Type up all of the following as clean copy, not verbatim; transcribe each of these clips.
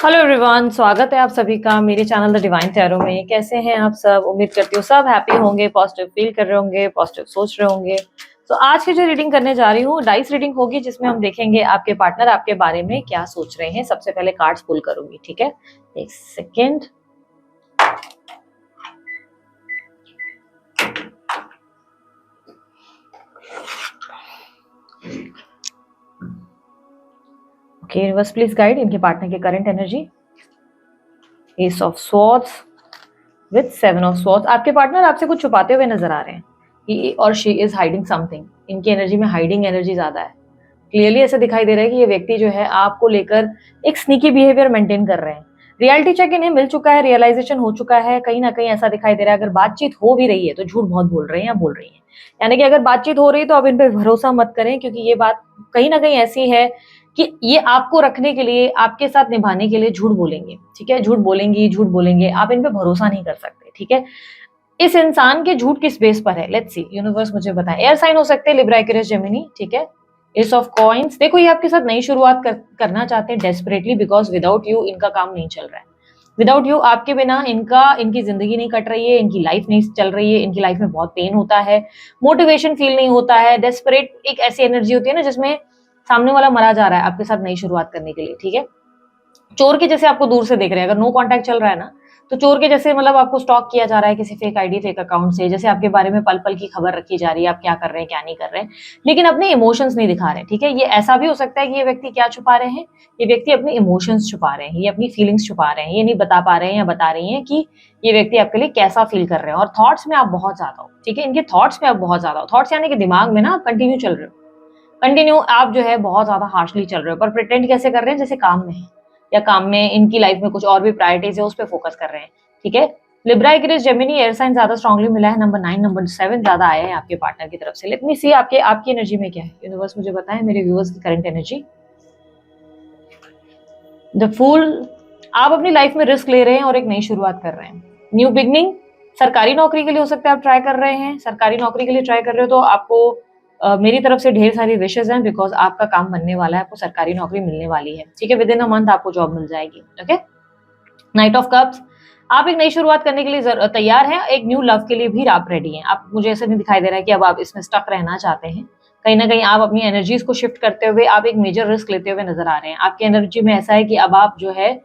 Hello everyone, स्वागत है आप सभी का मेरे चैनल द डिवाइन टैरो में। कैसे हैं आप सब? उम्मीद करती हूँ सब हैप्पी होंगे, पॉजिटिव फील कर रहे होंगे, पॉजिटिव सोच रहे होंगे। तो आज की जो रीडिंग करने जा रही हूँ डाइस रीडिंग होगी, जिसमें हम देखेंगे आपके पार्टनर आपके बारे में क्या सोच रहे हैं। सबसे पहले कार्ड्स पुल करूंगी, ठीक है? एक second. Okay universe, please guide इनके पार्टनर की current energy. S of swords with seven of swords. आपके पार्टनर आपसे कुछ छुपाते हुए नजर आ रहे हैं। ही और शी इज हाइडिंग समथिंग। इनकी एनर्जी में हाइडिंग एनर्जी ज्यादा है। क्लियरली ऐसा दिखाई दे रहा है कि ये व्यक्ति जो है आपको लेकर एक स्नीकी बिहेवियर मेंटेन कर रहे हैं। रियलिटी चेक इन्हें मिल चुका है, रियलाइजेशन हो चुका है। कहीं ना कहीं ऐसा दिखाई दे रहा है अगर बातचीत हो भी रही है तो झूठ बहुत बोल रहे हैं या बोल रही हैं। यानी कि अगर बातचीत हो रही है तो अब इन पे भरोसा मत करें, क्योंकि ये बात कहीं ना कहीं ऐसी है कि ये आपको रखने के लिए, आपके साथ निभाने के लिए झूठ बोलेंगे। ठीक है, झूठ बोलेंगी, झूठ बोलेंगे, आप इन पे भरोसा नहीं कर सकते। ठीक है, इस इंसान के झूठ किस बेस पर है? लेट्स सी, यूनिवर्स मुझे बताएं। एयर साइन हो सकते हैं, लिब्रा, एक्वेरियस, जेमिनी। ठीक है, एस ऑफ कॉइंस। देखो ये आपके साथ नई शुरुआत करना चाहते हैं डेस्परेटली, बिकॉज विदाउट यू इनका काम नहीं चल रहा है। विदाउट यू, आपके बिना इनकी जिंदगी नहीं कट रही है, इनकी लाइफ नहीं चल रही है, इनकी लाइफ में बहुत पेन होता है, मोटिवेशन फील नहीं होता है। डेस्परेट एक ऐसी एनर्जी होती है ना जिसमें सामने वाला मरा जा रहा है आपके साथ नई शुरुआत करने के लिए। ठीक है, चोर के जैसे आपको दूर से देख रहे हैं। अगर नो कांटेक्ट चल रहा है ना, तो चोर के जैसे मतलब आपको स्टॉक किया जा रहा है किसी फेक आईडी, फेक अकाउंट से। जैसे आपके बारे में पल पल की खबर रखी जा रही है, आप क्या कर रहे हैं, क्या नहीं कर रहे हैं, लेकिन अपने इमोशंस नहीं दिखा रहे। ठीक है, ये ऐसा भी हो सकता है कि ये व्यक्ति क्या छुपा रहे हैं, ये व्यक्ति अपने इमोशंस छुपा रहे हैं, ये अपनी फीलिंग्स छुपा रहे हैं। ये नहीं बता पा रहे हैं या बता रही हैं कि ये व्यक्ति आपके लिए कैसा फील कर रहे हैं। और थॉट्स में आप बहुत ज्यादा हो। ठीक है, इनके थॉट्स में आप बहुत ज्यादा हो। थॉट्स यानी कि दिमाग में ना आप कंटिन्यू चल रहे हो, कंटिन्यू आप जो है बहुत ज्यादा हार्शली चल रहे हो, पर प्रिटेंड कैसे कर रहे हैं? जैसे काम में है, या काम में इनकी लाइफ में कुछ और भी प्रायोरिटीज है, उस पर फोकस कर रहे हैं। ठीक है, Libra, Aquarius, Gemini, air sign ज्यादा स्ट्रांगली मिला है। नंबर 9, नंबर 7 ज्यादा आया है आपके पार्टनर की तरफ से। लेट मी सी आपकी एनर्जी में क्या है। यूनिवर्स मुझे बताएं मेरे व्यूअर्स की करंट एनर्जी। The fool. आप अपनी लाइफ में रिस्क ले रहे हैं और एक नई शुरुआत कर रहे हैं, न्यू बिगनिंग। सरकारी नौकरी के लिए हो सकता है आप ट्राई कर रहे हैं। सरकारी नौकरी के लिए ट्राई कर रहे हो तो आपको मेरी तरफ से ढेर सारी विशेष हैं, बिकॉज आपका काम बनने वाला है, आपको सरकारी नौकरी मिलने वाली है। ठीक है, विद इन अ मंथ आपको जॉब मिल जाएगी। Okay, night of cups. आप एक नई शुरुआत करने के लिए तैयार हैं, एक न्यू लव के लिए भी आप रेडी हैं। आप, मुझे ऐसा नहीं दिखाई दे रहा है कि अब आप इसमें स्टक रहना चाहते हैं। कहीं ना कहीं आप अपनी एनर्जीज को शिफ्ट करते हुए आप एक मेजर रिस्क लेते हुए नजर आ रहे हैं। आपकी एनर्जी में ऐसा है कि अब आप जो है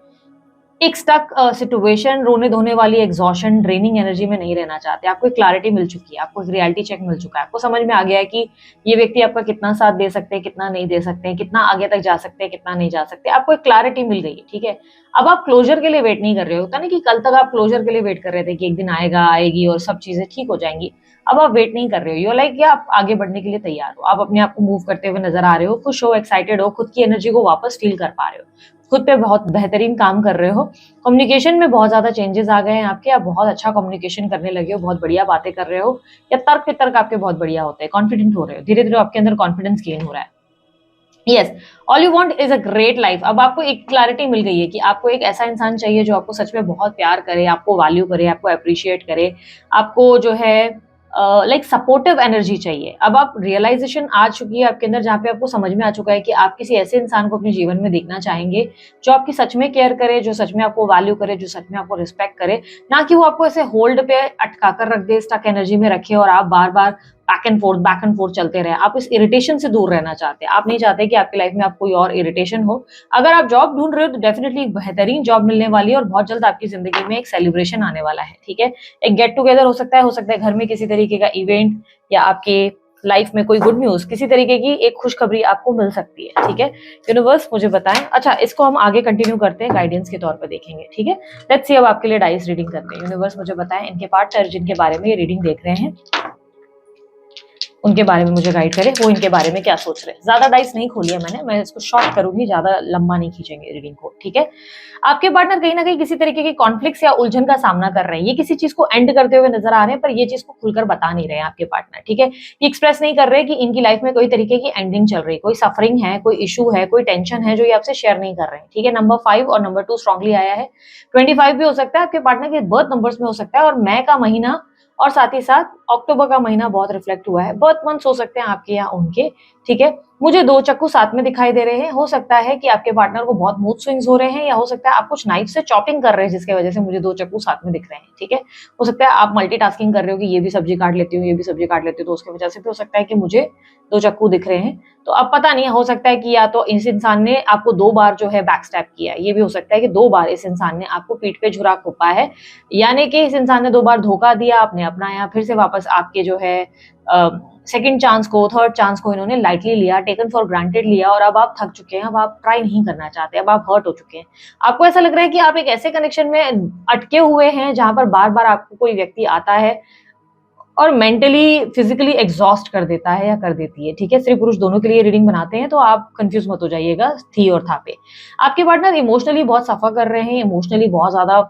एक स्टक सिचुएशन, रोने धोने वाली, एग्जॉशन, ड्रेनिंग एनर्जी में नहीं रहना चाहते। आपको एक क्लैरिटी मिल चुकी है, आपको एक रियलिटी चेक मिल चुका है। आपको समझ में आ गया है कि ये व्यक्ति आपका कितना साथ दे सकते हैं, कितना नहीं दे सकते हैं, कितना आगे तक जा सकते हैं, कितना नहीं जा सकते। आपको एक क्लैरिटी मिल गई है। ठीक है, अब आप क्लोजर के लिए वेट नहीं कर रहे हो। होता ना कि कल तक आप क्लोजर के लिए वेट कर रहे थे कि एक दिन आएगा, आएगी और सब चीजें ठीक हो जाएंगी। अब आप वेट नहीं कर रहे हो, यू लाइक आप आगे बढ़ने के लिए तैयार हो। आप अपने आप को मूव करते हुए नजर आ रहे हो, खुश हो, एक्साइटेड हो, खुद की एनर्जी को वापस फील कर पा रहे हो, खुद पे बहुत बेहतरीन काम कर रहे हो। कम्युनिकेशन में बहुत ज्यादा चेंजेस आ गए हैं आपके। आप बहुत अच्छा कम्युनिकेशन करने लगे हो, बहुत बढ़िया बातें कर रहे हो, या तर्क वितर्क आपके बहुत बढ़िया होते हैं। कॉन्फिडेंट हो रहे हो, धीरे धीरे आपके अंदर कॉन्फिडेंस गेन हो रहा है। Yes, all you want is a great life. अब आपको एक क्लैरिटी मिल गई है कि आपको एक ऐसा इंसान चाहिए जो आपको सच में बहुत प्यार करे, आपको वैल्यू करे, आपको अप्रिशिएट करे, आपको जो है लाइक सपोर्टिव एनर्जी चाहिए। अब आप रियलाइजेशन आ चुकी है आपके अंदर, जहाँ पे आपको समझ में आ चुका है कि आप किसी ऐसे इंसान को अपने जीवन में देखना चाहेंगे जो आपकी सच में केयर करे, जो सच में आपको वैल्यू करे, जो सच में आपको रिस्पेक्ट करे, ना कि वो आपको ऐसे होल्ड पे अटका कर रख दे, स्टक एनर्जी में रखे और आप बार बार बैक एंड फोर्थ चलते रहे। आप इस इरिटेशन से दूर रहना चाहते हैं। आप नहीं चाहते कि आपकी लाइफ में आप कोई और इरिटेशन हो। अगर आप जॉब ढूंढ रहे हो तो डेफिनेटली एक बेहतरीन जॉब मिलने वाली है और बहुत जल्द आपकी जिंदगी में एक सेलिब्रेशन आने वाला है। ठीक है, एक गेट टुगेदर हो सकता है घर में किसी तरीके का इवेंट, या आपके लाइफ में कोई गुड न्यूज, किसी तरीके की एक खुशखबरी आपको मिल सकती है। ठीक है, यूनिवर्स मुझे बताएं। अच्छा, इसको हम आगे कंटिन्यू करते हैं, गाइडेंस के तौर पर देखेंगे। ठीक है, लेट्स सी अब आपके लिए डाइस रीडिंग करते हैं। यूनिवर्स मुझे बताएं इनके पार्टनर जिनके बारे में ये रीडिंग देख रहे हैं, उनके बारे में मुझे गाइड करें, वो इनके बारे में क्या सोच रहे हैं। ज्यादा डाइस नहीं खोली है मैंने, मैं इसको शॉर्ट करूंगी, ज्यादा लंबा नहीं खींचेंगे रीडिंग को। ठीक है, आपके पार्टनर कहीं ना कहीं किसी तरीके की कॉन्फ्लिक्ट या उलझन का सामना कर रहे हैं। ये किसी चीज को एंड करते हुए नजर आ रहे हैं, पर ये चीज को खुलकर बता नहीं रहे हैं आपके पार्टनर। ठीक है, ये एक्सप्रेस नहीं कर रहे कि इनकी लाइफ में कोई तरीके की एंडिंग चल रही है, कोई सफरिंग है, कोई इशू है, कोई टेंशन है जो ये आपसे शेयर नहीं कर रहे हैं। ठीक है, नंबर 5 और नंबर 2 स्ट्रांगली आया है। 25 भी हो सकता है आपके पार्टनर के बर्थ नंबर्स में हो सकता है, और मई का महीना और साथ ही साथ अक्टूबर का महीना बहुत रिफ्लेक्ट हुआ है। बर्थ मंथ्स हो सकते हैं आपके या उनके। ठीक है, मुझे 2 चाकू साथ में दिखाई दे रहे हैं। हो सकता है कि आपके पार्टनर को बहुत मूड स्विंग्स हो रहे हैं, या हो सकता है आप कुछ नाइफ से चॉपिंग कर रहे हैं जिसकी वजह से मुझे 2 चाकू साथ में दिख रहे हैं, ठीक है? हो सकता है आप मल्टीटास्किंग कर रहे हो कि ये भी सब्जी काट लेती हूँ, ये भी सब्जी काट लेती हूँ, तो उसकी वजह से भी हो सकता है कि मुझे 2 चाकू दिख रहे हैं। तो अब पता नहीं, हो सकता है कि या तो इस इंसान ने आपको 2 बार जो है बैक स्टैब किया है, ये भी हो सकता है कि 2 बार इस इंसान ने आपको पीठ पे छुरा घोंपा है, यानी कि इस इंसान ने 2 बार धोखा दिया, आपने अपनाया, फिर से वापस आपके जो है सेकंड चांस को, थर्ड चांस को इन्होंने लाइटली लिया, टेकन फॉर ग्रांटेड लिया, और अब आप थक चुके हैं, अब आप ट्राई नहीं करना चाहते, अब आप हर्ट हो चुके हैं। आपको ऐसा लग रहा है कि आप एक ऐसे कनेक्शन में अटके हुए हैं जहां पर बार-बार आपको कोई व्यक्ति आता है और मेंटली, फिजिकली एग्जॉस्ट कर देता है या कर देती है, ठीक है? स्त्री पुरुष दोनों के लिए रीडिंग बनाते हैं, तो आप कंफ्यूज मत हो जाइएगा थी और था पे। आपके पार्टनर इमोशनली बहुत सफर कर रहे हैं, इमोशनली बहुत ज्यादा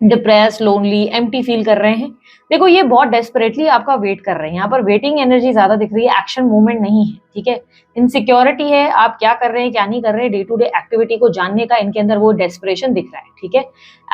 डिप्रेस, लोनली, एम्प्टी फील कर रहे हैं। देखो, ये बहुत डेस्परेटली आपका वेट कर रहे हैं। यहाँ पर वेटिंग एनर्जी ज्यादा दिख रही है, एक्शन मूवमेंट नहीं है, ठीक है? इनसिक्योरिटी है, आप क्या कर रहे हैं, क्या नहीं कर रहे हैं, डे टू डे एक्टिविटी को जानने का इनके अंदर वो डेस्परेशन दिख रहा है, ठीक है?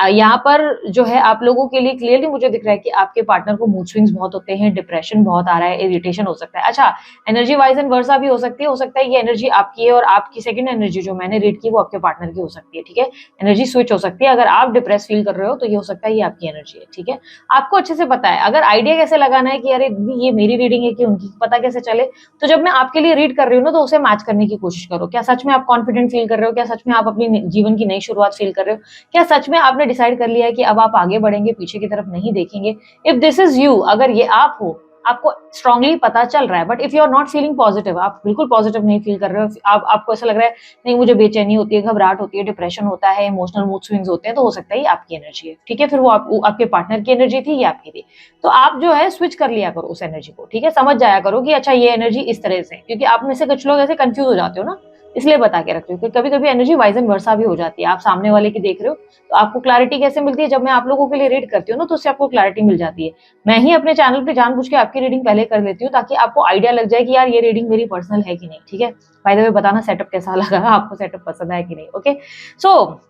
यहाँ पर जो है आप लोगों के लिए क्लियरली मुझे दिख रहा है कि आपके पार्टनर को मूड स्विंग्स बहुत होते हैं, डिप्रेशन बहुत आ रहा है, इरिटेशन हो सकता है। अच्छा, एनर्जी वाइज एंड वर्सा भी हो सकता है ये एनर्जी आपकी है और आपकी सेकंड एनर्जी जो मैंने रीड की वो आपके पार्टनर की हो सकती है, ठीक है? एनर्जी स्विच हो सकती है। अगर आप डिप्रेस फील कर रहे हो तो ये हो सकता है ये आपकी एनर्जी है, ठीक है? आपको अच्छे से पता है। अगर आइडिया कैसे लगाना है कि अरे ये मेरी रीडिंग है कि उनकी, पता कैसे चले? तो जब मैं आपके लिए रीड कर रही हूँ ना, तो उसे मैच करने की कोशिश करो। क्या सच में आप कॉन्फिडेंट फील कर रहे हो? क्या सच में आप अपनी जीवन की नई शुरुआत फील कर रहे हो? क्या सच में आपने डिसाइड कर लिया है कि अब आप आगे बढ़ेंगे, पीछे की तरफ नहीं देखेंगे? इफ दिस इज यू, अगर ये आप हो, आपको स्ट्रांगली पता चल रहा है, but if you are not feeling positive, आप बिल्कुल पॉजिटिव नहीं फील कर रहे हो, आपको ऐसा लग रहा है नहीं मुझे बेचैनी होती है, घबराहट होती है, डिप्रेशन होता है, इमोशनल मूड स्विंग्स होते हैं, तो हो सकता है ये आपकी एनर्जी है, ठीक है? फिर वो आपके पार्टनर की एनर्जी थी या आपकी थी? तो आप जो है स्विच कर लिया करो उस एनर्जी को, ठीक है? समझ जाया करो कि अच्छा ये एनर्जी इस तरह से, क्योंकि आप में से कुछ लोग ऐसे कंफ्यूज हो जाते हो ना, इसलिए बता के रख रही हूँ। कभी कभी एनर्जी वाइज एंड वर्सा भी हो जाती है। आप सामने वाले की देख रहे हो तो आपको क्लैरिटी कैसे मिलती है? जब मैं आप लोगों के लिए रीड करती हूँ ना, तो उससे आपको क्लैरिटी मिल जाती है। मैं ही अपने चैनल पे जानबूझ के आपकी रीडिंग पहले कर लेती हूँ ताकि आपको आइडिया लग जाए कि यार ये रीडिंग मेरी पर्सनल है कि नहीं, ठीक है? बाय द वे बताना सेटअप कैसा लगा, आपको सेटअप पसंद है कि नहीं, ओके? सो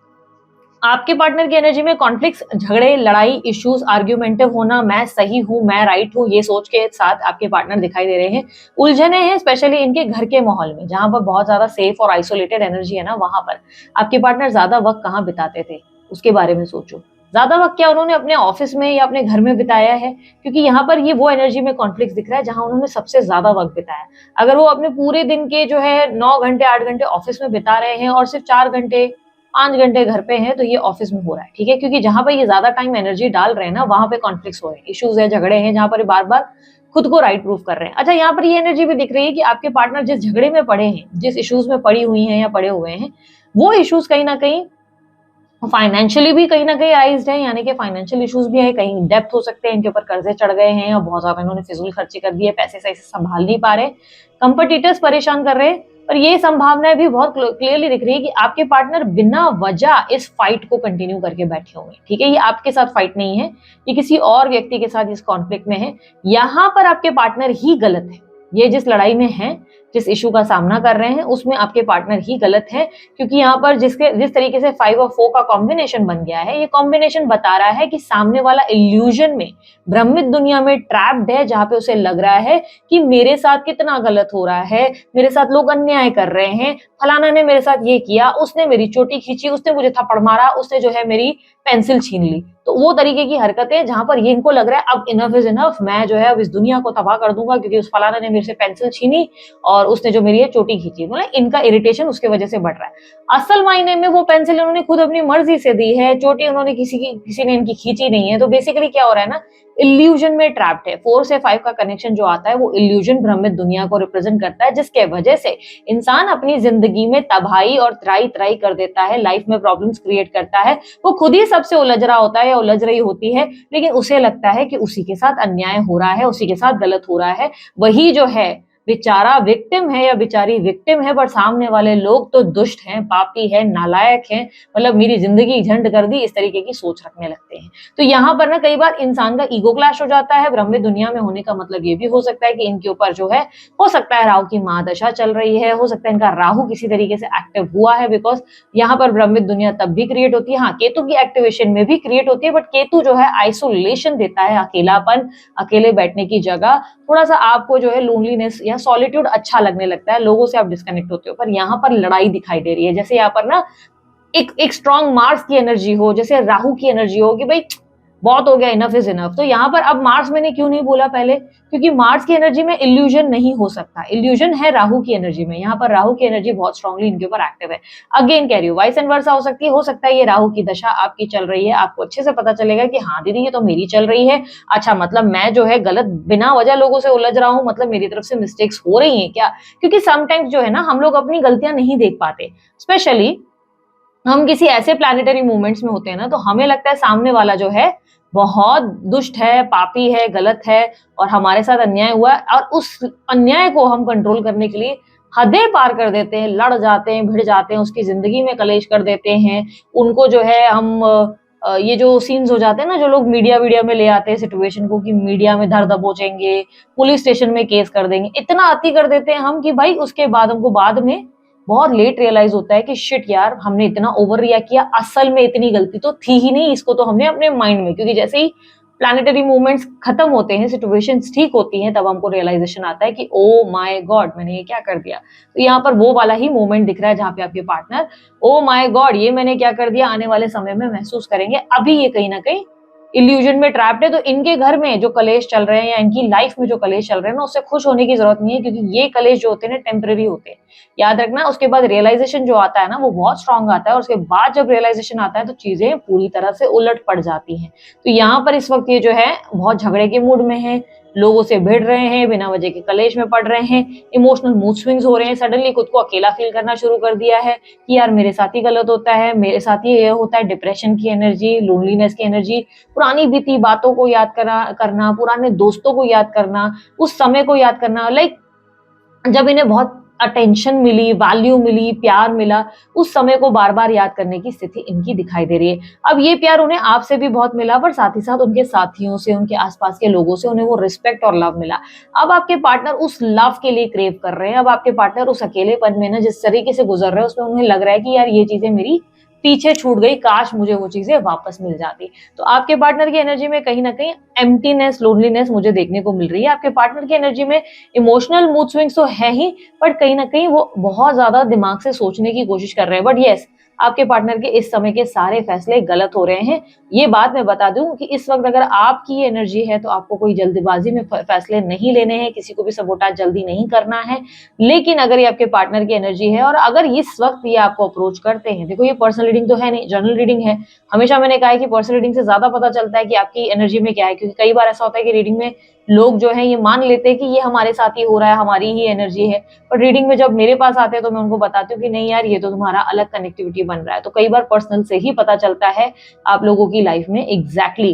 आपके पार्टनर की एनर्जी में कॉन्फ्लिक्ट्स, झगड़े, लड़ाई, इश्यूज, आर्ग्यूमेंटिव होना, मैं सही हूँ, मैं राइट हूँ, ये सोच के साथ आपके पार्टनर दिखाई दे रहे हैं। उलझने हैं स्पेशली इनके घर के माहौल में, जहां पर बहुत ज्यादा सेफ और आइसोलेटेड एनर्जी है ना, वहां पर आपके पार्टनर ज्यादा वक्त कहाँ बिताते थे उसके बारे में सोचो। ज्यादा वक्त क्या उन्होंने अपने ऑफिस में या अपने घर में बिताया है? क्योंकि यहाँ पर ये वो एनर्जी में कॉन्फ्लिक्ट दिख रहा है जहां उन्होंने सबसे ज्यादा वक्त बिताया। अगर वो अपने पूरे दिन के जो है 9 घंटे 8 घंटे ऑफिस में बिता रहे हैं और सिर्फ 4 घंटे 5 घंटे घर पे हैं, तो ये ऑफिस में हो रहा है, ठीक है? क्योंकि जहां पर ये ज्यादा टाइम एनर्जी डाल रहे हैं ना, वहां पे कॉन्फ्लिक्ट हो रहे हैं, इश्यूज है, झगड़े हैं, जहां पर बार बार खुद को राइट प्रूफ कर रहे हैं। अच्छा, यहाँ पर ये एनर्जी भी दिख रही है कि आपके पार्टनर जिस झगड़े में पड़े हैं, जिस इश्यूज में पड़ी हुई हैं या पड़े हुए हैं, वो इश्यूज कहीं ना कहीं फाइनेंशियली भी कहीं ना कहीं राइज्ड है, यानी कि फाइनेंशियल इश्यूज भी है, कहीं डेप्थ हो सकते हैं, इनके ऊपर कर्जे चढ़ गए हैं और बहुत ज्यादा इन्होंने फिजूल खर्ची कर दी है, पैसे सही से संभाल नहीं पा रहे, कंपटीटर्स परेशान कर रहे हैं। पर ये संभावनाएं भी बहुत क्लियरली दिख रही है कि आपके पार्टनर बिना वजह इस फाइट को कंटिन्यू करके बैठे हुए हैं, ठीक है? ये आपके साथ फाइट नहीं है, ये किसी और व्यक्ति के साथ इस कॉन्फ्लिक्ट में है। यहां पर आपके पार्टनर ही गलत है। ये जिस लड़ाई में है, जिस इशू का सामना कर रहे हैं, उसमें आपके पार्टनर ही गलत है, क्योंकि यहाँ पर जिस तरीके से 5 और 4 का कॉम्बिनेशन बन गया है, ये कॉम्बिनेशन बता रहा है कि सामने वाला इल्यूजन में, भ्रमित दुनिया में ट्रैप्ड है, जहां पे उसे लग रहा है कि मेरे साथ कितना गलत हो रहा है, मेरे साथ लोग अन्याय कर रहे हैं, फलाना ने मेरे साथ ये किया, उसने मेरी चोटी खींची, उसने मुझे थप्पड़ मारा, उसने जो है मेरी पेंसिल छीन ली। तो वो तरीके की हरकतें जहां पर ये इनको लग रहा है अब इनफ इज इनफ, मैं जो है अब इस दुनिया को तबाह कर दूंगा क्योंकि उस फलाना ने मेरे से पेंसिल छीनी और उसने जो मेरी ये चोटी खींची, मतलब इनका इरिटेशन उसके वजह से बढ़ रहा है। असल मायने में वो पेंसिल उन्होंने खुद अपनी मर्जी से दी है, चोटी उन्होंने किसी ने इनकी खींची नहीं है। तो बेसिकली क्या हो रहा है ना, इल्यूजन में ट्रैप्ड है। 4 से 5 का कनेक्शन जो आता है वो इल्यूजन, भ्रमित दुनिया को रिप्रेजेंट करता है, जिसके वजह से इंसान अपनी जिंदगी में तबाही और त्राई त्राई कर देता है, लाइफ में प्रॉब्लम्स क्रिएट करता है। वो खुद ही सबसे उलझ रहा होता है या उलझ रही होती है, लेकिन उसे लगता है कि उसी के साथ अन्याय हो रहा है, उसी के साथ गलत हो रहा है। वही जो है बेचारा विक्टिम है या बेचारी विक्टिम है, पर सामने वाले लोग तो दुष्ट हैं, पापी है, नालायक हैं, मतलब मेरी जिंदगी झंड कर दी, इस तरीके की सोच रखने लगते हैं। तो यहाँ पर ना कई बार इंसान का ईगो क्लैश हो जाता है। ब्रह्म दुनिया में होने का मतलब ये भी हो सकता है कि इनके ऊपर जो है, हो सकता है राहु की महादशा चल रही है, हो सकता है इनका राहु किसी तरीके से एक्टिव हुआ है, बिकॉज यहाँ पर ब्रह्म दुनिया तब भी क्रिएट होती है, हाँ केतु की एक्टिवेशन में भी क्रिएट होती है, बट केतु जो है आइसोलेशन देता है, अकेलापन, अकेले बैठने की जगह, थोड़ा सा आपको जो है लोनलीनेस या या सॉलिट्यूड अच्छा लगने लगता है, लोगों से आप डिस्कनेक्ट होते हो। पर यहाँ पर लड़ाई दिखाई दे रही है, जैसे यहाँ पर ना एक स्ट्रॉन्ग मार्स की एनर्जी हो, जैसे राहु की एनर्जी हो कि भाई बहुत हो गया, इनफ इज इनफ। तो यहाँ पर अब मार्स मैंने क्यों नहीं बोला पहले, क्योंकि मार्स की एनर्जी में इल्यूजन नहीं हो सकता, इल्यूजन है राहु की एनर्जी में। यहाँ पर राहु की एनर्जी बहुत स्ट्रांगली इनके ऊपर एक्टिव है। अगेन कह रही हूँ, वाइस एंड वर्सा हो सकती है, हो सकता है ये राहु की दशा आपकी चल रही है, आपको अच्छे से पता चलेगा कि हाँ दीदी ये तो मेरी चल रही है, अच्छा मतलब मैं जो है गलत बिना वजह लोगों से उलझ रहा हूँ, मतलब मेरी तरफ से मिस्टेक्स हो रही है क्या। क्योंकि समटाइम्स जो है ना हम लोग अपनी गलतियां नहीं देख पाते, स्पेशली हम किसी ऐसे प्लैनेटरी मूवमेंट्स में होते हैं ना, तो हमें लगता है सामने वाला जो है बहुत दुष्ट है, पापी है, गलत है और हमारे साथ अन्याय हुआ है, और उस अन्याय को हम कंट्रोल करने के लिए हदें पार कर देते हैं, लड़ जाते हैं, भिड़ जाते हैं, उसकी जिंदगी में कलेश कर देते हैं। उनको जो है हम ये जो सीन्स हो जाते हैं ना, जो लोग मीडिया में ले आते हैं सिचुएशन को कि मीडिया में धर दबोचेंगे, पुलिस स्टेशन में केस कर देंगे, इतना अति कर देते हैं हम कि भाई उसके बाद हमको बाद में बहुत लेट रियलाइज होता है कि शिट यार हमने इतना ओवर रिएक्ट किया, असल में इतनी गलती तो थी ही नहीं, इसको तो हमने अपने माइंड में, क्योंकि जैसे ही प्लैनेटरी मूवमेंट्स खत्म होते हैं, सिचुएशंस ठीक होती हैं, तब हमको रियलाइजेशन आता है कि ओ माय गॉड मैंने ये क्या कर दिया। तो यहाँ पर वो वाला ही मोमेंट दिख रहा है जहाँ पे आपके पार्टनर ओ माय गॉड ये मैंने क्या कर दिया आने वाले समय में महसूस करेंगे। अभी ये कहीं ना कहीं इल्यूजन में ट्रैप्ड है। तो इनके घर में जो कलेश चल रहे हैं या इनकी लाइफ में जो कलेश चल रहे हैं ना, उससे खुश होने की जरूरत नहीं है, क्योंकि ये कलेश जो होते हैं ना टेम्पररी होते हैं, याद रखना। उसके बाद रियलाइजेशन जो आता है ना वो बहुत स्ट्रांग आता है, और उसके बाद जब रियलाइजेशन आता है तो चीजें पूरी तरह से उलट पड़ जाती हैं। तो यहाँ पर इस वक्त ये जो है बहुत झगड़े के मूड में है, लोगों से भिड़ रहे हैं, बिना वजह के कलेश में पड़ रहे हैं, इमोशनल मूड स्विंग्स हो रहे हैं, सडनली खुद को अकेला फील करना शुरू कर दिया है कि यार मेरे साथ ही गलत होता है, मेरे साथ ही ये होता है। डिप्रेशन की एनर्जी, लोनलीनेस की एनर्जी, पुरानी बीती बातों को याद करना, पुराने दोस्तों को याद करना, उस समय को याद करना, लाइक जब इन्हें बहुत अटेंशन मिली, वैल्यू मिली, प्यार मिला, उस समय को बार बार याद करने की स्थिति इनकी दिखाई दे रही है। अब ये प्यार उन्हें आपसे भी बहुत मिला, पर साथ ही साथ उनके साथियों से, उनके आसपास के लोगों से उन्हें वो रिस्पेक्ट और लव मिला। अब आपके पार्टनर उस लव के लिए क्रेव कर रहे हैं। अब आपके पार्टनर उस अकेलेपन में ना जिस तरीके से गुजर रहे हैं उसमें उन्हें लग रहा है कि यार ये चीजें मेरी पीछे छूट गई, काश मुझे वो चीजें वापस मिल जाती। तो आपके पार्टनर की एनर्जी में कहीं ना कहीं एम्प्टीनेस, लोनलीनेस मुझे देखने को मिल रही है। आपके पार्टनर की एनर्जी में इमोशनल मूड स्विंग्स तो है ही, बट कहीं ना कहीं वो बहुत ज्यादा दिमाग से सोचने की कोशिश कर रहे हैं। बट यस, आपके पार्टनर के इस समय के सारे फैसले गलत हो रहे हैं। ये बात मैं बता दूं कि इस वक्त अगर आपकी एनर्जी है तो आपको कोई जल्दबाजी में फैसले नहीं लेने हैं, किसी को भी सबोटाज जल्दी नहीं करना है। लेकिन अगर ये आपके पार्टनर की एनर्जी है और अगर इस वक्त ये आपको अप्रोच करते हैं, देखो ये पर्सनल रीडिंग तो है नहीं, जनरल रीडिंग है। हमेशा मैंने कहा है कि पर्सनल रीडिंग से ज्यादा पता चलता है कि आपकी एनर्जी में क्या है, क्योंकि कई बार ऐसा होता है कि रीडिंग में लोग जो है ये मान लेते हैं कि ये हमारे साथ ही हो रहा है, हमारी ही एनर्जी है। पर रीडिंग में जब मेरे पास आते हैं तो मैं उनको बताती हूँ कि नहीं यार ये तो तुम्हारा अलग कनेक्टिविटी बन रहा है। तो कई बार पर्सनल से ही पता चलता है आप लोगों की लाइफ में एग्जैक्टली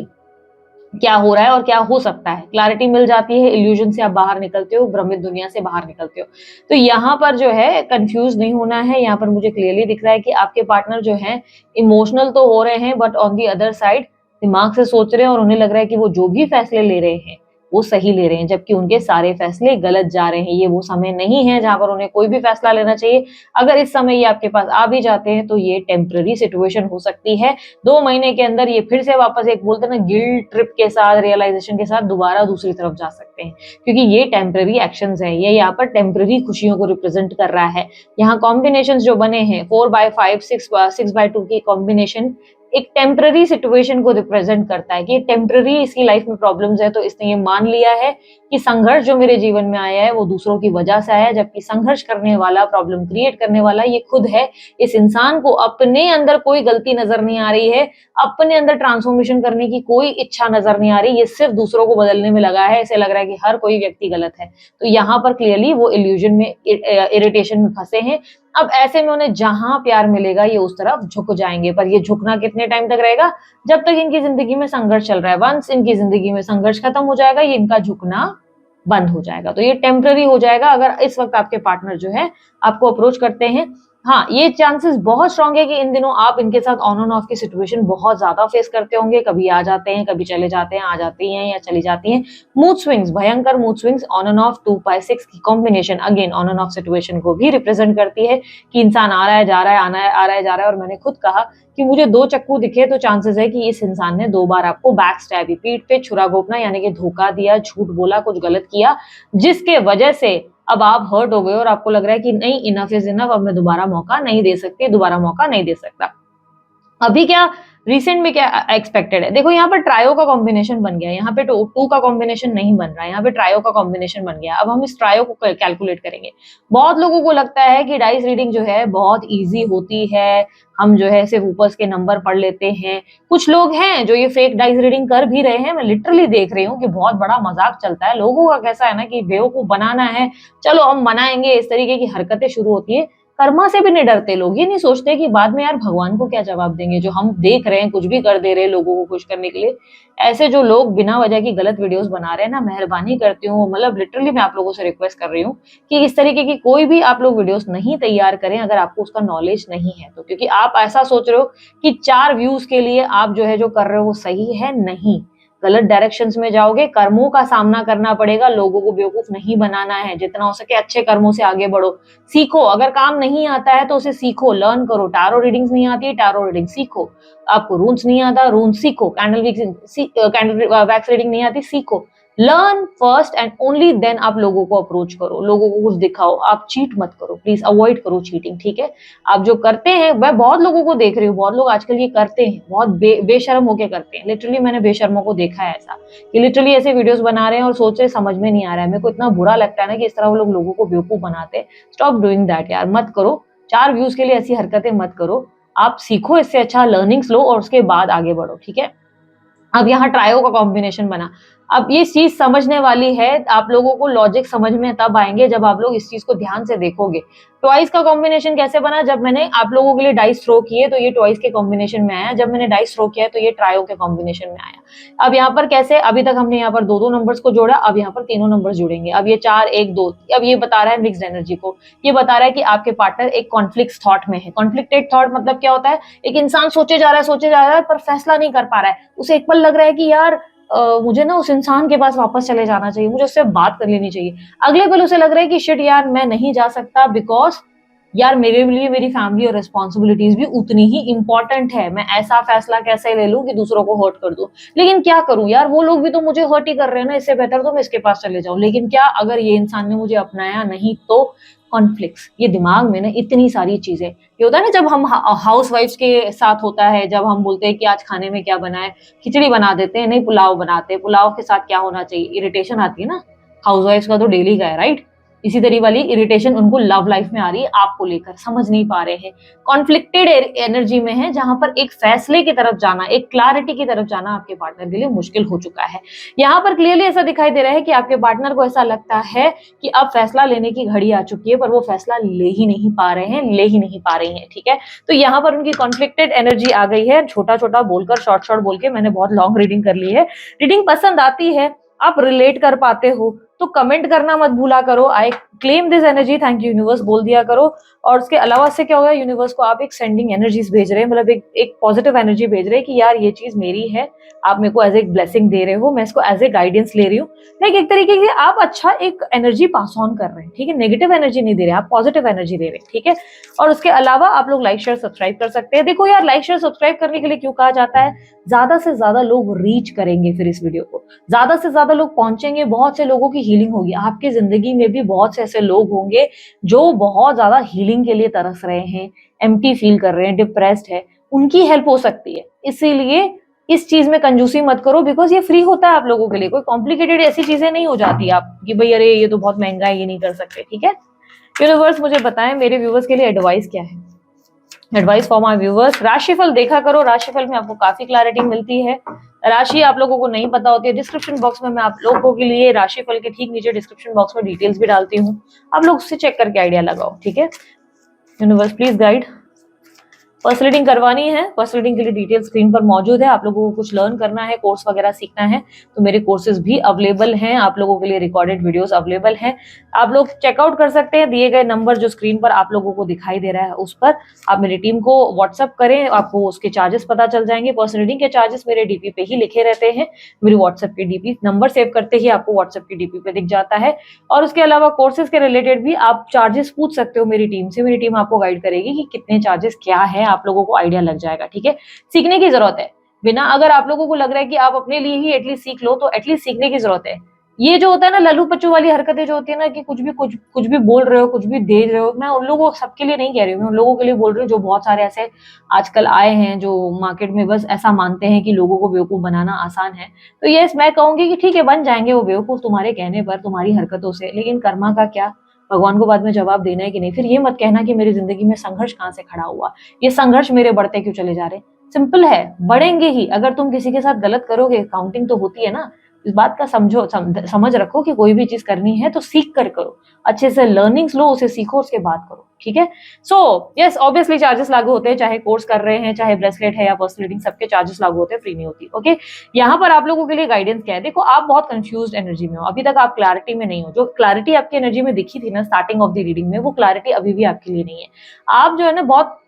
क्या हो रहा है और क्या हो सकता है, क्लैरिटी मिल जाती है, इल्यूजन से आप बाहर निकलते हो, भ्रमित दुनिया से बाहर निकलते हो। तो यहाँ पर जो है कंफ्यूज नहीं होना है। यहाँ पर मुझे क्लियरली दिख रहा है कि आपके पार्टनर जो है इमोशनल तो हो रहे हैं, but on the other side दिमाग से सोच रहे हैं और उन्हें लग रहा है कि वो जो भी फैसले ले रहे हैं वो सही ले रहे हैं, जबकि उनके सारे फैसले गलत जा रहे हैं। ये वो समय नहीं है जहां पर उन्हें कोई भी फैसला लेना चाहिए। अगर इस समय ये आपके पास आ भी जाते हैं तो ये टेम्पररी सिचुएशन हो सकती है। 2 महीने के अंदर ये फिर से वापस एक बोलते हैं ना गिल्ट ट्रिप के साथ, रियलाइजेशन के साथ दोबारा दूसरी तरफ जा सकते हैं, क्योंकि ये टेम्पररी एक्शंस है। ये यहाँ पर टेम्पररी खुशियों को रिप्रेजेंट कर रहा है। यहाँ कॉम्बिनेशन जो बने हैं 4/5, 6/2 की कॉम्बिनेशन एक टेम्पररी सिचुएशन को रिप्रेजेंट करता है कि टेम्पररी इसकी लाइफ में प्रॉब्लम्स है। तो इसने ये मान लिया है कि संघर्ष जो मेरे जीवन में आया है वो दूसरों की वजह से आया है, जबकि संघर्ष करने वाला, प्रॉब्लम क्रिएट करने वाला ये खुद है। इस इंसान को अपने अंदर कोई गलती नजर नहीं आ रही है, अपने अंदर ट्रांसफॉर्मेशन करने की कोई इच्छा नजर नहीं आ रही, ये सिर्फ दूसरों को बदलने में लगा है। ऐसे लग रहा है कि हर कोई व्यक्ति गलत है। तो यहाँ पर क्लियरली वो इल्यूजन में, इरिटेशन में फंसे हैं। अब ऐसे में उन्हें जहां प्यार मिलेगा ये उस तरफ झुक जाएंगे। पर ये झुकना कितने टाइम तक रहेगा? जब तक इनकी जिंदगी में संघर्ष चल रहा है। वंस इनकी जिंदगी में संघर्ष खत्म हो जाएगा, ये इनका झुकना बंद हो जाएगा। तो ये टेम्पररी हो जाएगा अगर इस वक्त आपके पार्टनर जो है आपको अप्रोच करते हैं। हाँ, ये चांसेस बहुत स्ट्रांग है कि इन दिनों आप इनके साथ ऑन एंड ऑफ की सिचुएशन बहुत ज्यादा फेस करते होंगे। कभी आ जाते हैं, कभी चले जाते हैं, आ जाती हैं या चली जाती हैं। मूड स्विंग्स, भयंकर mood swings, on end of 2/6 की combination again on end of situation को भी रिप्रेजेंट करती है कि इंसान आ रहा है, जा रहा है, आना है, आ रहा है, जा रहा है। और मैंने खुद कहा कि मुझे 2 चक्कू दिखे तो चांसेस है कि इस इंसान ने 2 बार आपको बैक स्टैब, पीठ पे छुरा घोंपना यानी कि धोखा दिया, झूठ बोला, कुछ गलत किया, जिसके वजह से अब आप हर्ट हो गए और आपको लग रहा है कि नहीं, इनफ इज इनफ, अब मैं दोबारा मौका नहीं दे सकती, दोबारा मौका नहीं दे सकता। अभी क्या रिसेंट में क्या एक्सपेक्टेड है? देखो यहाँ पर ट्रायो का कॉम्बिनेशन बन गया है, यहाँ पे टू का कॉम्बिनेशन नहीं बन रहा है, यहाँ पे ट्रायो का कॉम्बिनेशन बन गया। अब हम इस ट्रायो को कैलकुलेट करेंगे। बहुत लोगों को लगता है कि डाइस रीडिंग जो है बहुत इजी होती है, हम जो है सिर्फ ऊपर के नंबर पढ़ लेते हैं। कुछ लोग हैं जो ये फेक डाइस रीडिंग कर भी रहे हैं, मैं लिटरली देख रही हूँ कि बहुत बड़ा मजाक चलता है लोगों का। कैसा है ना कि बेवकूफ बनाना है, चलो हम बनाएंगे, इस तरीके की हरकतें शुरू होती है। कर्मा से भी नहीं डरते लोग, ये नहीं सोचते कि बाद में यार भगवान को क्या जवाब देंगे, जो हम देख रहे हैं कुछ भी कर दे रहे हैं लोगों को खुश करने के लिए। ऐसे जो लोग बिना वजह की गलत वीडियोस बना रहे हैं ना, मेहरबानी करती हूँ, मतलब लिटरली मैं आप लोगों से रिक्वेस्ट कर रही हूँ कि इस तरीके की कोई भी आप लोग वीडियोस नहीं तैयार करें अगर आपको उसका नॉलेज नहीं है तो। क्योंकि आप ऐसा सोच रहे हो कि 4 व्यूज के लिए आप जो है जो कर रहे हो वो सही है, नहीं, गलत डायरेक्शंस में जाओगे, कर्मों का सामना करना पड़ेगा। लोगों को बेवकूफ नहीं बनाना है, जितना हो सके अच्छे कर्मों से आगे बढ़ो, सीखो। अगर काम नहीं आता है तो उसे सीखो, लर्न करो। टैरो रीडिंग्स नहीं आती है, टैरो रीडिंग सीखो। आपको रून्स नहीं आता, रून्स सीखो। कैंडल वैक्स रीडिंग नहीं आती, सीखो। Learn first and only then आप लोगों को अप्रोच करो, लोगों को कुछ दिखाओ। आप चीट मत करो प्लीज, अवॉइड करो चीटिंग, ठीक है? आप जो करते हैं, मैं बहुत लोगों को देख रही हूँ, बहुत लोग आजकल ये करते हैं, बहुत बेशर्म होके करते हैं। लिटरली मैंने बेशर्मों को देखा है ऐसा, कि लिटरली ऐसे वीडियोस बना रहे हैं और सोच रहे समझ में नहीं आ रहा है। मेरे को इतना बुरा लगता है ना कि इस तरह वो लोग लोगों को बेवकूफ बनाते हैं। स्टॉप डूइंग दैट यार, मत करो। 4 व्यूज के लिए ऐसी हरकतें मत करो। आप सीखो, इससे अच्छा लर्निंग्स लो और उसके बाद आगे बढ़ो, ठीक है? अब यहाँ ट्रायो का कॉम्बिनेशन बना। अब ये चीज समझने वाली है, आप लोगों को लॉजिक समझ में तब आएंगे जब आप लोग इस चीज को ध्यान से देखोगे। ट्वाइस का कॉम्बिनेशन कैसे बना? जब मैंने आप लोगों के लिए डाइस थ्रो किए तो ये ट्वाइस के कॉम्बिनेशन में आया, जब मैंने डाइस थ्रो किया तो ये ट्रायो के कॉम्बिनेशन में आया। अब यहाँ पर कैसे, अभी तक हमने यहाँ पर दो नंबर्स को जोड़ा, अब यहाँ पर तीनों नंबर्स जुड़ेंगे। अब ये 4 1 2, अब ये बता रहा है मिक्स्ड एनर्जी को, ये बता रहा है कि आपके पार्टनर एक कॉन्फ्लिक्ट थॉट में है। कॉन्फ्लिक्टेड थॉट मतलब क्या होता है? एक इंसान सोचे जा रहा है पर फैसला नहीं कर पा रहा है। उसे एक पल लग रहा है कि यार मुझे ना उस इंसान के पास वापस चले जाना चाहिए, मुझे उससे बात कर लेनी चाहिए। अगले पल उसे लग रहा है कि शिट यार मैं नहीं जा सकता, बिकॉज यार मेरे लिए मेरी फैमिली और रिस्पॉन्सिबिलिटीज भी उतनी ही इंपॉर्टेंट है। मैं ऐसा फैसला कैसे ले लूं कि दूसरों को हर्ट कर दूं? लेकिन क्या करूं यार, वो लोग भी तो मुझे हर्ट ही कर रहे हैं ना, इससे बेहतर तो मैं इसके पास चले जाऊं। लेकिन क्या अगर ये इंसान ने मुझे अपनाया नहीं तो? कॉन्फ्लिक्ट्स, ये दिमाग में ना इतनी सारी चीजें, ये होता है ना जब हम हाउस वाइफ्स के साथ होता है, जब हम बोलते हैं कि आज खाने में क्या बनाए, खिचड़ी बना देते हैं, नहीं पुलाव बनाते, पुलाव के साथ क्या होना चाहिए, इरिटेशन आती है ना। हाउस वाइफ्स का तो डेली का है, राइट? इसी तरह वाली इरिटेशन उनको लव लाइफ में आ रही है, आपको लेकर समझ नहीं पा रहे हैं। कॉन्फ्लिक्टेड एनर्जी में है, जहां पर एक फैसले की तरफ जाना, एक क्लैरिटी की तरफ जाना आपके पार्टनर के लिए मुश्किल हो चुका है। यहाँ पर क्लियरली ऐसा दिखाई दे रहा है कि आपके पार्टनर को ऐसा लगता है कि अब फैसला लेने की घड़ी आ चुकी है, पर वो फैसला ले ही नहीं पा रहे हैं, ले ही नहीं पा रही हैं, ठीक है? तो यहाँ पर उनकी कॉन्फ्लिक्टेड एनर्जी आ गई है। छोटा छोटा बोलकर, शॉर्ट शॉर्ट बोल के मैंने बहुत लॉन्ग रीडिंग कर ली है। रीडिंग पसंद आती है, आप रिलेट कर पाते हो तो कमेंट करना मत भूला करो। I claim this energy, thank you universe बोल दिया करो। और उसके अलावा से क्या होगा, यूनिवर्स को आप एक सेंडिंग एनर्जीज भेज रहे हैं, मतलब एक पॉजिटिव एनर्जी भेज रहे हैं कि यार ये चीज मेरी है, आप मेरे को एज ए ब्लेसिंग दे रहे हो, मैं इसको एज ए गाइडेंस ले रही हूँ। लाइक एक तरीके से आप अच्छा एक एनर्जी पास ऑन कर रहे हैं, ठीक है? नेगेटिव एनर्जी नहीं दे रहे, आप पॉजिटिव एनर्जी दे रहे हैं, ठीक है? और उसके अलावा आप लोग लाइक शेयर सब्सक्राइब कर सकते हैं। देखो यार, लाइक शेयर सब्सक्राइब करने के लिए क्यों कहा जाता है? ज्यादा से ज्यादा लोग रीच करेंगे फिर इस वीडियो को, ज्यादा से ज्यादा लोग पहुंचेंगे, बहुत से लोगों की हीलिंग होगी। आपकी जिंदगी में भी बहुत से ऐसे लोग होंगे जो बहुत ज्यादा हीलिंग के लिए तरस रहे हैं, एम्प्टी फील कर रहे हैं, डिप्रेस्ड है, उनकी हेल्प हो सकती है। इसीलिए इस चीज में कंजूसी मत करो, बिकॉज ये फ्री होता है आप लोगों के लिए, कोई कॉम्प्लिकेटेड ऐसी चीजें नहीं हो जाती आप कि भाई अरे ये तो बहुत महंगा है, ये नहीं कर सकते, ठीक है? यूनिवर्स मुझे बताएं मेरे व्यूवर्स के लिए एडवाइस क्या है। एडवाइस फॉर माय व्यूवर्स, राशिफल देखा करो, राशिफल में आपको काफी क्लैरिटी मिलती है। राशि आप लोगों को नहीं पता होती है, डिस्क्रिप्शन बॉक्स में मैं आप लोगों के लिए राशिफल के ठीक नीचे डिस्क्रिप्शन बॉक्स में डिटेल्स भी डालती हूँ, आप लोग उससे चेक करके आइडिया लगाओ, ठीक है? Universe please guide. Personal reading करवानी है, पर्सनल रीडिंग के लिए डिटेल स्क्रीन पर मौजूद है। आप लोगों को कुछ लर्न करना है, कोर्स वगैरह सीखना है तो मेरे कोर्सेज भी अवेलेबल हैं, आप लोगों के लिए रिकॉर्डेड वीडियोस अवेलेबल हैं, आप लोग चेकआउट कर सकते हैं। दिए गए नंबर जो स्क्रीन पर आप लोगों को दिखाई दे रहा है उस पर आप मेरी टीम को व्हाट्सअप करें, आपको उसके चार्जेस पता चल जाएंगे। पर्सनल रीडिंग के चार्जेस मेरे डीपी पे ही लिखे रहते हैं, मेरी व्हाट्सएप की डीपी नंबर सेव करते ही आपको व्हाट्सएप की डीपी पे दिख जाता है। और उसके अलावा कोर्सेज के रिलेटेड भी आप चार्जेस पूछ सकते हो मेरी टीम से, मेरी टीम आपको गाइड करेगी कि कितने चार्जेस क्या है, आप लोगों को आइडिया लग जाएगा, ठीक है? सीखने की जरूरत है बिना, अगर आप लोगों को लग रहा है कि आप अपने लिए ही एटलीस्ट सीख लो तो एटलीस्ट सीखने की जरूरत है। ये जो होता है ना लल्लू पच्चू वाली हरकतें जो होती है ना कि कुछ भी बोल रहे हो, कुछ भी दे रहे हो, मैं उन लोगों सबके लिए नहीं कह रही हूँ, मैं उन लोगों के लिए बोल रही हूँ जो बहुत सारे ऐसे आजकल आए हैं जो मार्केट में बस ऐसा मानते हैं कि लोगों को बेवकूफ बनाना आसान है। तो यस, मैं कहूंगी कि ठीक है, बन जाएंगे वो बेवकूफ तुम्हारे कहने पर, तुम्हारी हरकतों से, लेकिन कर्मा का क्या, भगवान को बाद में जवाब देना है कि नहीं। फिर ये मत कहना कि मेरी जिंदगी में संघर्ष कहाँ से खड़ा हुआ, ये संघर्ष मेरे बढ़ते क्यों चले जा रहे। सिंपल है, बढ़ेंगे ही। अगर तुम किसी के साथ गलत करोगे, काउंटिंग तो होती है ना। इस बात का समझ रखो कि कोई भी चीज करनी है तो सीख कर करो, अच्छे से लर्निंग्स लो, उसे सीखो, उसके बाद करो, ठीक है। सो यस, ऑब्वियसली चार्जेस लागू होते हैं, चाहे कोर्स कर रहे हैं, चाहे ब्रेसलेट है या पर्सनल रीडिंग, सबके चार्जेस लागू होते हैं, फ्री नहीं होती। ओके, यहाँ पर आप लोगों के लिए गाइडेंस क्या है, देखो आप बहुत कंफ्यूज एनर्जी में हो, अभी तक आप क्लैरिटी में नहीं हो। जो क्लैरिटी आपकी एनर्जी में दिखी थी ना स्टार्टिंग ऑफ द रीडिंग में, वो क्लैरिटी अभी भी आपके लिए नहीं है। आप जो है ना बहुत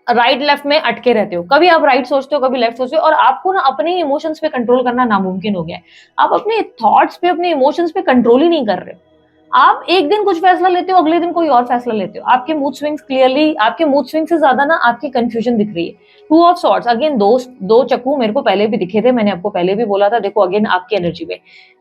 राइट लेफ्ट में अटके रहते हो, कभी आप राइट सोचते हो, कभी लेफ्ट सोचते हो, और आपको ना अपने इमोशंस पे कंट्रोल करना नामुमकिन हो गया है। आप अपने थॉट्स पे, अपने इमोशंस पे कंट्रोल ही नहीं कर रहे हो। आप एक दिन कुछ फैसला लेते हो, अगले दिन कोई और फैसला लेते हो। आपके मूड स्विंग्स क्लियरली, आपके मूड स्विंग से ज्यादा ना आपकी कंफ्यूजन दिख रही है। टू ऑफ सॉर्ट्स, अगेन दो चक्कू मेरे को पहले भी दिखे थे, मैंने आपको पहले भी बोला था। देखो अगेन आपकी एनर्जी में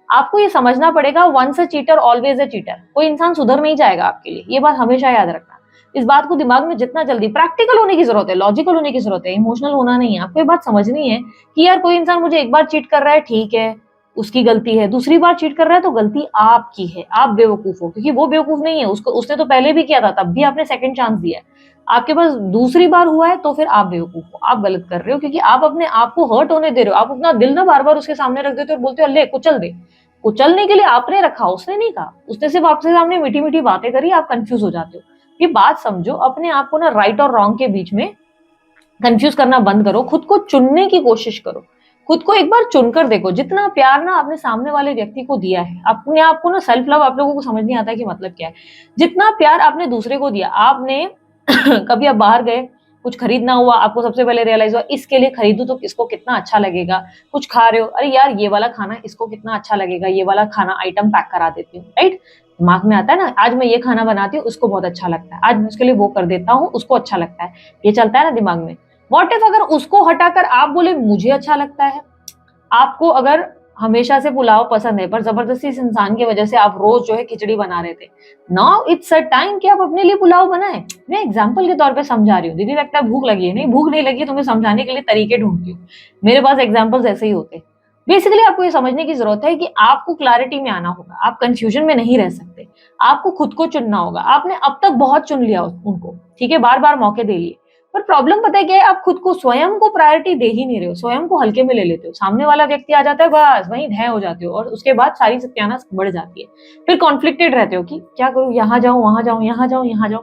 आपको ये समझना पड़ेगा, once a cheater always a cheater. कोई इंसान सुधर नहीं जाएगा आपके लिए, ये बात हमेशा याद रखना। इस बात को दिमाग में जितना जल्दी, प्रैक्टिकल होने की जरूरत है, लॉजिकल होने की जरूरत है, इमोशनल होना नहीं है। आपको ये बात समझनी है कि यार कोई इंसान मुझे एक बार चीट कर रहा है, ठीक है, उसकी गलती है। दूसरी बार चीट कर रहा है तो गलती आपकी है, आप बेवकूफ हो, क्योंकि वो बेवकूफ नहीं है, उसको उसने तो पहले भी किया था, तब भी आपने सेकंड चांस दिया है। आपके पास दूसरी बार हुआ है तो फिर आप बेवकूफ हो, आप गलत कर रहे हो, क्योंकि आप अपने आप को हर्ट होने दे रहे हो। आप अपना दिल ना बार बार उसके सामने रख देते हो और बोलते हो ले कुचल दे। कुचलने के लिए आपने रखा, उसने नहीं कहा, उसने सिर्फ आपके सामने मीठी मीठी बातें करी, आप कंफ्यूज हो जाते हो। ये बात समझो, अपने आप को ना राइट और रॉन्ग के बीच में कंफ्यूज करना बंद करो, खुद को चुनने की कोशिश करो। खुद को एक बार चुनकर देखो, जितना प्यार ना आपने सामने वाले व्यक्ति को दिया है, अपने आप को ना, सेल्फ लव आप लोगों को समझ नहीं आता कि मतलब क्या है। जितना प्यार आपने दूसरे को दिया, आपने कभी आप बाहर गए, कुछ खरीदना हुआ, आपको सबसे पहले रियलाइज हुआ इसके लिए खरीदू तो इसको कितना अच्छा लगेगा। कुछ खा रहे हो, अरे यार ये वाला खाना इसको कितना अच्छा लगेगा, ये वाला खाना आइटम पैक करा देती हूँ, राइट। दिमाग में आता है ना, आज मैं ये खाना बनाती हूँ, उसको बहुत अच्छा लगता है, आज मैं उसके लिए वो कर देता हूँ, उसको अच्छा लगता है। ये चलता है ना दिमाग में। व्हाट इफ अगर उसको हटाकर आप बोले मुझे अच्छा लगता है। आपको अगर हमेशा से पुलाव पसंद है, पर जबरदस्ती इस इंसान की वजह से आप रोज जो है खिचड़ी बना रहे थे, नाउ इट्स अ टाइम कि आप अपने लिए पुलाव बनाएं। मैं एग्जांपल के तौर पे समझा रही हूँ। दीदी लगता है भूख लगी है, नहीं भूख नहीं लगी, तुम्हें समझाने के लिए तरीके ढूंढती हूँ। मेरे पास एग्जाम्पल्स ऐसे ही होते। बेसिकली आपको ये समझने की जरूरत है कि आपको क्लैरिटी में आना होगा, आप कंफ्यूजन में नहीं रह सकते। आपको खुद को चुनना होगा। आपने अब तक बहुत चुन लिया उनको, ठीक है, बार बार मौके दे लिए, पर प्रॉब्लम पता है क्या है, आप खुद को, स्वयं को प्रायोरिटी दे ही नहीं रहे हो, स्वयं को हल्के में ले लेते हो। सामने वाला व्यक्ति आ जाता है, बस वहीं धै हो जाते हो, और उसके बाद सारी सत्यानाश बढ़ जाती है। फिर कॉन्फ्लिक्टेड रहते हो कि क्या करूं, यहाँ जाऊं, वहां जाऊं, यहाँ जाऊं, यहाँ जाऊं।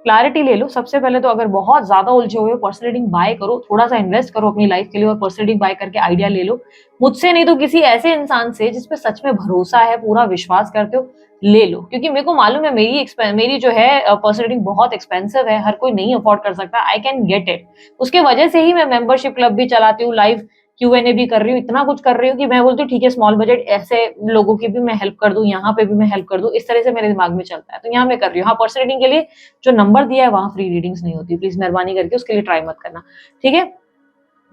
क्लैरिटी ले लो सबसे पहले तो। अगर बहुत ज्यादा उलझे हुए हो, पर्सनल रीडिंग बाय करो, थोड़ा सा इन्वेस्ट करो अपनी लाइफ के लिए, और पर्सनल रीडिंग बाय करके आइडिया ले लो। मुझसे नहीं तो किसी ऐसे इंसान से जिसपे सच में भरोसा है, पूरा विश्वास करते हो, ले लो। क्योंकि मेरे को मालूम है मेरी जो है पर्सनल रीडिंग बहुत एक्सपेंसिव है, हर कोई नहीं अफोर्ड कर सकता, आई कैन गेट इट। उसके वजह से ही मैं मेंबरशिप क्लब भी चलाती हूँ, लाइव Q&A भी कर रही हूँ, इतना कुछ कर रही हूँ कि मैं बोलती हूँ ठीक है, स्मॉल बजट ऐसे लोगों की भी मैं हेल्प कर दूं, यहाँ पे भी मैं हेल्प कर दूं, इस तरह से मेरे दिमाग में चलता है, तो यहाँ मैं कर रही हूँ। हाँ, पर्सनल रीडिंग के लिए जो नंबर दिया है वहां फ्री रीडिंग्स नहीं होती, प्लीज मेहरबानी करके उसके लिए ट्राई मत करना, ठीक है।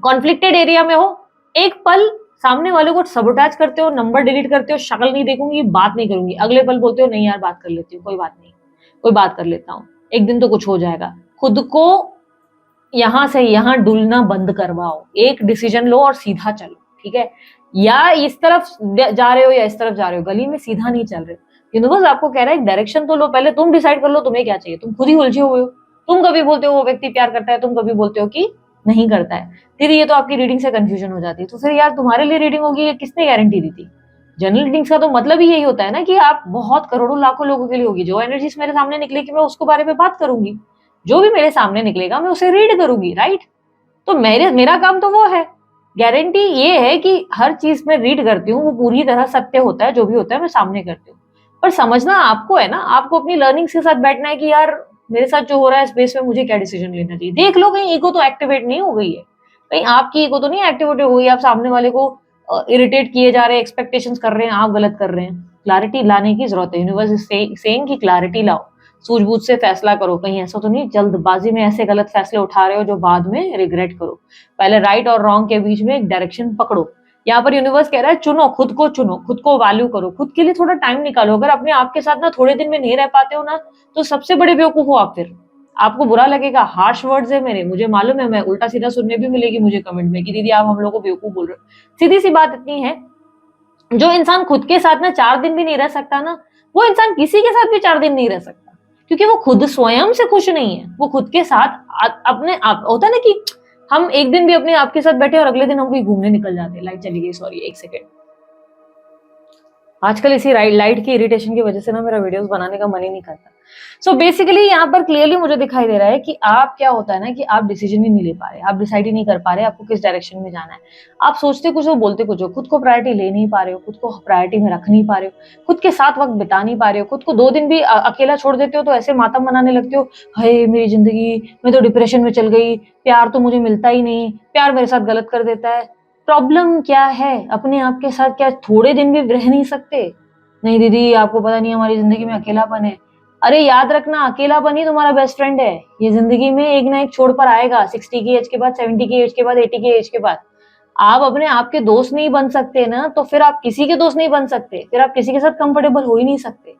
कॉन्फ्लिक्टेड एरिया में हो, एक पल सामने वाले को सबोटाज करते हो, नंबर डिलीट करते हो, शक्ल नहीं देखूंगी, बात नहीं करूंगी, अगले पल बोलते हो नहीं यार बात कर लेती हूँ, कोई बात नहीं, कोई बात कर लेता हूँ, एक दिन तो कुछ हो जाएगा। खुद को यहां से यहां डुलना बंद करवाओ, एक डिसीजन लो और सीधा चलो, ठीक है। या इस तरफ जा रहे हो या इस तरफ जा रहे हो, गली में सीधा नहीं चल रहे हो। यूनिवर्स आपको कह रहा है एक डायरेक्शन तो लो, पहले तुम डिसाइड कर लो तुम्हें क्या चाहिए। तुम खुद ही उलझे हुए हो। तुम कभी बोलते हो वो व्यक्ति प्यार करता है, तुम कभी बोलते हो कि नहीं करता है। फिर ये तो आपकी रीडिंग से कंफ्यूजन हो जाती है। तो फिर यार तुम्हारे लिए रीडिंग होगी, ये किसने गारंटी दी थी। जनरल रीडिंग्स का तो मतलब ही यही होता है ना कि आप बहुत करोड़ों लाखों लोगों के लिए होगी। जो एनर्जीज मेरे सामने निकलेगी मैं उसको बारे में बात करूंगी, जो भी मेरे सामने निकलेगा मैं उसे रीड करूंगी, राइट। तो मेरा काम तो वो है। गारंटी ये है कि हर चीज में रीड करती हूँ वो पूरी तरह सत्य होता है, जो भी होता है मैं सामने करती हूँ। पर समझना आपको है ना, आपको अपनी लर्निंग्स के साथ बैठना है कि यार मेरे साथ जो हो रहा है इस बेस पे मुझे क्या डिसीजन लेना चाहिए। देख लो कहीं ईगो तो एक्टिवेट नहीं हो गई है, कहीं आपकी ईगो तो नहीं एक्टिवेट हो गई, आप सामने वाले को इरिटेट किए जा रहे हैं, एक्सपेक्टेशंस कर रहे हैं, आप गलत कर रहे हैं। क्लैरिटी लाने की जरूरत है। यूनिवर्स इज सेइंग कि क्लैरिटी लाओ, सूझबूझ से फैसला करो। कहीं ऐसा तो नहीं जल्दबाजी में ऐसे गलत फैसले उठा रहे हो जो बाद में रिग्रेट करो। पहले राइट और रॉन्ग के बीच में एक डायरेक्शन पकड़ो। यहाँ पर यूनिवर्स कह रहा है चुनो, खुद को वैल्यू करो, खुद के लिए थोड़ा टाइम निकालो। अगर अपने आप के साथ ना थोड़े दिन में नहीं रह पाते हो ना, तो सबसे बड़े बेवकूफ हो आप फिर। आपको बुरा लगेगा, हार्श वर्ड्स है मेरे, मुझे मालूम है, मैं उल्टा सीधा सुनने भी मिलेगी मुझे कमेंट में कि दीदी आप हम लोग को बेवकूफ बोल रहे हो। सीधी सी बात इतनी है, जो इंसान खुद के साथ ना 4 दिन भी नहीं रह सकता ना, वो इंसान किसी के साथ भी 4 दिन नहीं रह सकता, क्योंकि वो खुद स्वयं से खुश नहीं है। वो खुद के साथ अपने आप होता है ना कि हम एक दिन भी अपने आप के साथ बैठे और अगले दिन हम कहीं घूमने निकल जाते हैं। लाइट चली गई, सॉरी 1 सेकेंड। आजकल इसी लाइट की इरिटेशन की वजह से ना मेरा वीडियोस बनाने का मन ही नहीं करता। सो बेसिकली यहाँ पर क्लियरली मुझे दिखाई दे रहा है कि आप क्या होता है ना कि आप डिसीजन ही नहीं ले पा रहे, आप डिसाइड ही नहीं कर पा रहे आपको किस डायरेक्शन में जाना है। आप सोचते कुछ हो, बोलते कुछ हो, खुद को प्रायोरिटी ले नहीं पा रहे हो, खुद को प्रायोरिटी में रख नहीं पा रहे हो, खुद के साथ वक्त बिता नहीं पा रहे हो, खुद को 2 दिन भी अकेला छोड़ देते हो तो ऐसे मातम मनाने लगते हो, हाय मेरी जिंदगी, मैं तो डिप्रेशन में चल गई, प्यार तो मुझे मिलता ही नहीं, प्यार मेरे साथ गलत कर देता है। प्रॉब्लम क्या है? अपने आप के साथ क्या थोड़े दिन भी रह नहीं सकते? नहीं दीदी आपको पता नहीं हमारी जिंदगी में अकेलापन है। अरे याद रखना, अकेलापन ही तुम्हारा बेस्ट फ्रेंड है। ये जिंदगी में एक ना एक छोड़ पर आएगा, 60 की एज के बाद, 70 की एज के बाद, 80 की एज के बाद। आप अपने आप के दोस्त नहीं बन सकते ना, तो फिर आप किसी के दोस्त नहीं बन सकते, फिर आप किसी के साथ कंफर्टेबल हो ही नहीं सकते।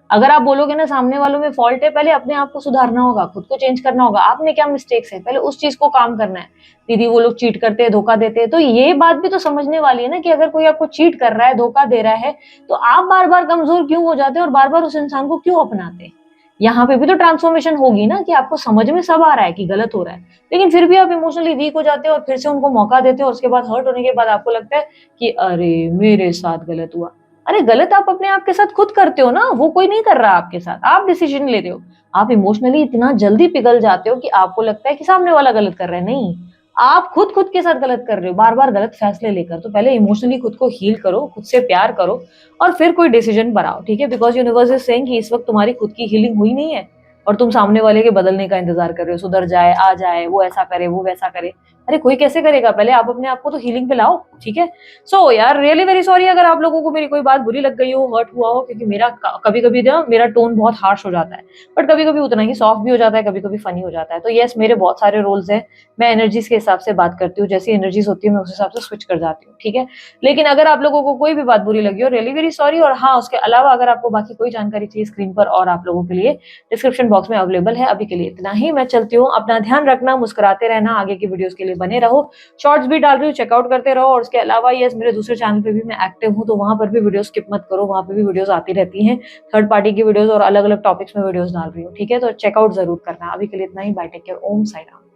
अगर आप बोलोगे ना सामने वालों में फॉल्ट है, पहले अपने आप को सुधारना होगा, खुद को चेंज करना होगा। आपने क्या मिस्टेक्स है, पहले उस चीज को काम करना है। दीदी वो लोग चीट करते हैं, धोखा देते हैं, तो ये बात भी तो समझने वाली है ना कि अगर कोई आपको चीट कर रहा है, धोखा दे रहा है, तो आप बार बार कमजोर क्यों हो जाते हैं और बार बार उस इंसान को क्यों अपनाते हैं? यहाँ पे भी तो ट्रांसफॉर्मेशन होगी ना कि आपको समझ में सब आ रहा है कि गलत हो रहा है, लेकिन फिर भी आप इमोशनली वीक हो जाते हो और फिर से उनको मौका देते हो। उसके बाद हर्ट होने के बाद आपको लगता है कि अरे मेरे साथ गलत हुआ। अरे गलत आप अपने आप के साथ खुद करते हो ना, वो कोई नहीं कर रहा आपके साथ, आप डिसीजन ले रहे हो। आप इमोशनली इतना जल्दी पिघल जाते हो कि आपको लगता है कि सामने वाला गलत कर रहा है। नहीं, आप खुद के साथ गलत कर रहे हो बार बार गलत फैसले लेकर। तो पहले इमोशनली खुद को हील करो, खुद से प्यार करो और फिर कोई डिसीजन बनाओ, ठीक है? बिकॉज यूनिवर्स इज सेइंग कि इस वक्त तुम्हारी खुद की हीलिंग हुई नहीं है और तुम सामने वाले के बदलने का इंतजार कर रहे हो, सुधर जाए, आ जाए, वो ऐसा करे, वो वैसा करे। अरे कोई कैसे करेगा? पहले आप अपने आप को तो हीलिंग पे लाओ, ठीक है? सो यार रियली वेरी सॉरी अगर आप लोगों को मेरी कोई बात बुरी लग गई हो, हर्ट हुआ हो, क्योंकि मेरा कभी कभी ना मेरा टोन बहुत हार्श हो जाता है, बट कभी कभी उतना ही सॉफ्ट भी हो जाता है, कभी कभी फनी हो जाता है। तो यस, मेरे बहुत सारे रोल्स हैं, मैं एनर्जीज के हिसाब से बात करती हूँ, जैसी एनर्जीज होती है मैं उस हिसाब से स्विच कर जाती हूँ, ठीक है? लेकिन अगर आप लोगों को कोई भी बात बुरी लगी हो, रियली वेरी सॉरी। और हाँ, उसके अलावा अगर आपको बाकी कोई जानकारी चाहिए स्क्रीन पर और आप लोगों के लिए डिस्क्रिप्शन बॉक्स में अवेलेबल है। अभी के लिए इतना ही, मैं चलती हूँ। अपना ध्यान रखना, मुस्कुराते रहना, आगे की वीडियोस के लिए बने रहो। शॉर्ट्स भी डाल रही हूँ, चेकआउट करते रहो। और उसके अलावा यस, मेरे दूसरे चैनल पे भी मैं एक्टिव हूँ, तो वहां पर भी वीडियो स्किप मत करो, वहां पे भी वीडियोस आती रहती हैं, थर्ड पार्टी की वीडियोस और अलग अलग टॉपिक्स में वीडियोस डाल रही हूँ, ठीक है? तो चेकआउट जरूर करना। अभी के लिए इतना ही, बाय, टेक केयर, ओम साई राम।